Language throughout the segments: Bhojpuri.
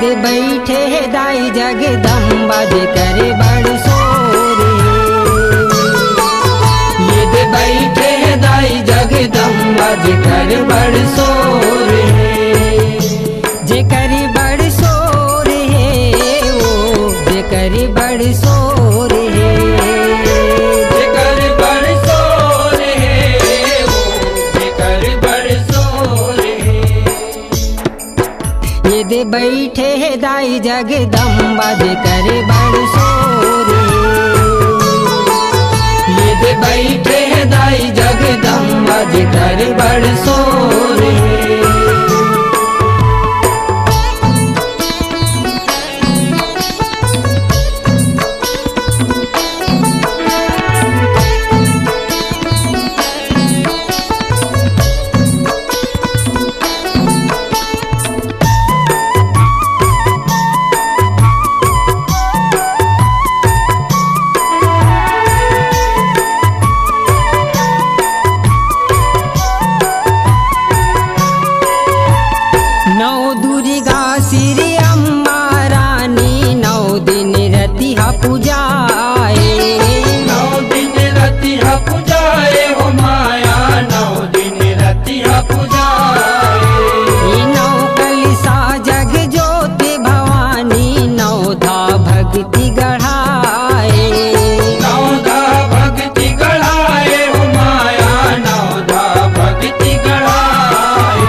दे बैठे दाई जगदम्बा जे करे बड़ सोरे। ये दे बैठे दाई जगदम्बा जे करे बड़ सोरे। जे करे बड़ सोरे ओ जे करे बड़ सोरे। जे करे बड़ सोरे ओ जे करे बड़ सोरे। ये दे बैठे दाई जगदम्बा जे करे बड़ सोरे। ये दे बैठे दाई जगदम्बा जे करे बड़ सोरे। नौ दुर्गा श्री अम्मा रानी नौ दिन रतिहा पूजाए। नौ दिन रतिहा पूजाए हो माया नौ दिन रतिहा पूजाए। नौ कलसा जग ज्योति भवानी नौ धा भक्ति गढ़ाए। नौ धा भक्ति गढ़ाए हो माया नौ धा भक्ति गढ़ाए।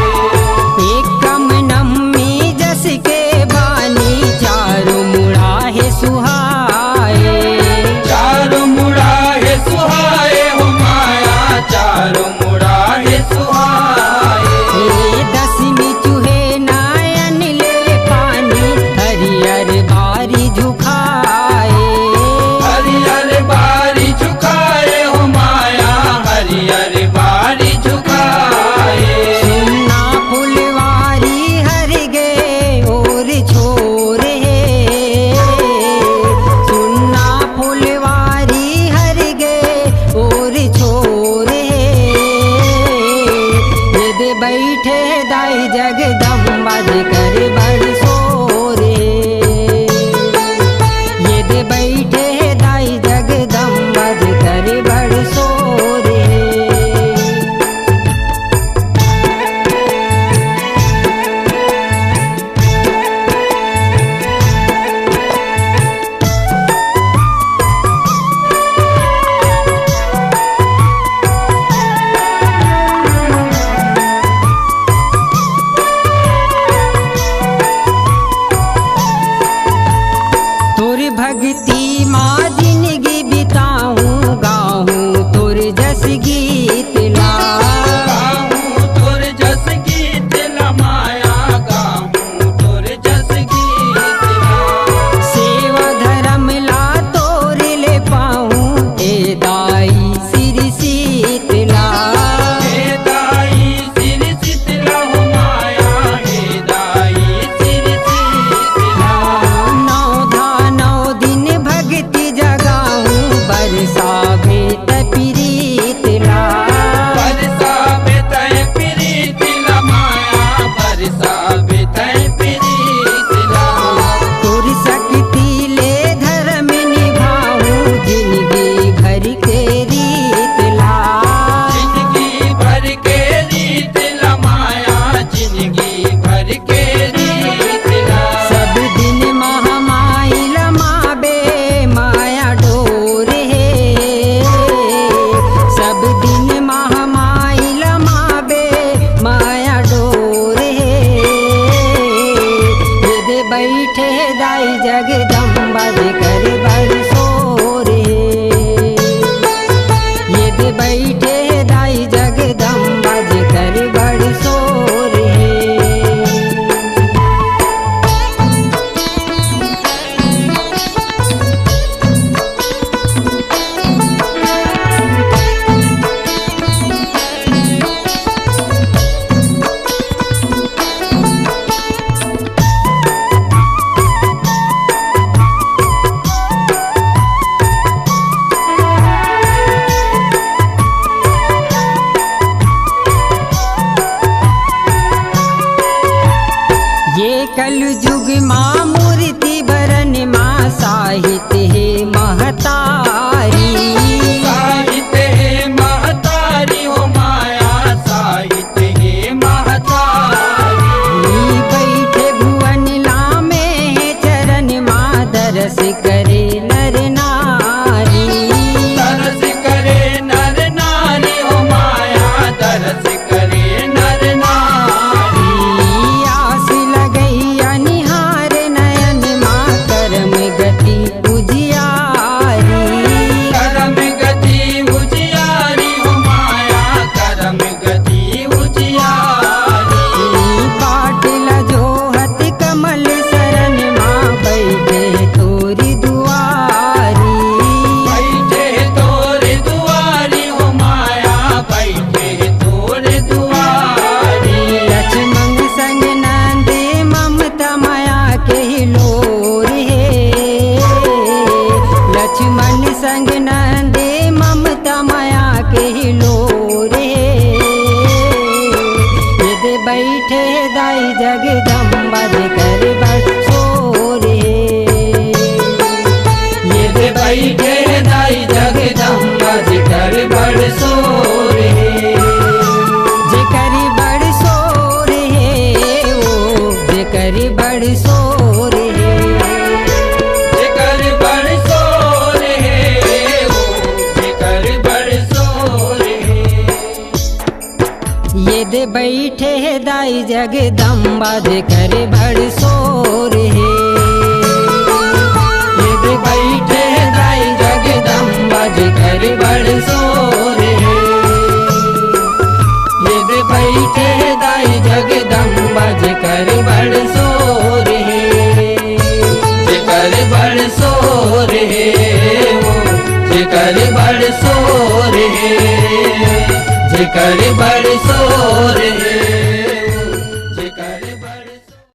एकम नम्मी जस के बानी चारों मुड़ाहे सुहाए। चारों मुड़ाहे सुहाए हो माया चारों मुड़ाहे सुहाए। दसवीं चूहे नायन ले पानी हरियर बारी झुकाए। हरियर बारी झुकाए हो माया हरियर बारी झुकाए। सुन्ना फुलवारी हर गे और छोरे। सुन्ना फुलवारी हर गे और छोरे। ये दे बैठे दाई जगदम्बा जे करे बड़ सोरे। ये दे बैठे दाई जगदम्बा जे करे बड़ सोरे। तोर भक्ति माँ जिंदगी बिताऊं गाऊं तोर जस गीत ला। गाऊं तोर जस गीत ला माया गाऊं तोर जस गीत ला। सेवा धर्म ला तोर ले पाऊं ए दाई सिर शीतला। हे दाई सिर शीतला हो माया हे दाई सिर शीतला। नौ धा नौ दिन भक्ति जगाऊं बरसा भेत प्रीत ला। बरसा बेतय प्रीत ला माया बरसा बेतय प्रीत ला। तोर शक्ति ले धर्म निभाऊं जिंदगी भर के रीत ला। जिंदगी भर के रीत ला माया जिंदगी भर के रीत ला। सब दिन महामाई लमाबे माया डोरे। सब दिन महामाई लमाबे माया डोरे। ये दे बैठे दाई जगदम्बा जे करे बड़ सोरे। ये दे बैठे दाई जगदम्बा जे करे बड़ सोरे। माँ मूर्ति बरन माँ साहित्य है महतारी। साहित्य है महतारी हो माया साहित्य है महतारी। बैठे भुवन लामे चरण माँ दरस करे नर नारी। तरस करे नर नारी हो माया तरस करे नर नारी। आस लगई अनिहार नयन माँ कर्म गति उजियारी। करम गति उजियारी हो माया करम गति उजियारी। पाटिल जोहत कमल शरण माँ बैठे तोरी दुआरी। बैठे तोर दुआरी हो माया बैठे तोर दुआरी। लक्ष्मण संग नंदे ममता माया के लोर हे। लक्ष्मण संग नंदे ममता माया के लोर हे। यदि बैठे दाई जगदम्बा कर बरसोर हे। ये बैठे दाई जगदम्बा जिकर बड़ सोर है। जेकर बड़ सोर हे ओ जेकर बड़ सोर हे। जिकर बड़ सोर है वो जिकर बड़ सोर है। ये दे बैठे दाई जगदम्बा जेकर बड़ सोर हे। ये दे बैठे दाई जगदम्बा जिकर बड़ सोर है। ये दे बैठे दाई जगदम्बा जिकर बड़ सोर है। जिकर बड़ सोर है वो जिकर बड़ सोर है। जिकर बड़ सोर है।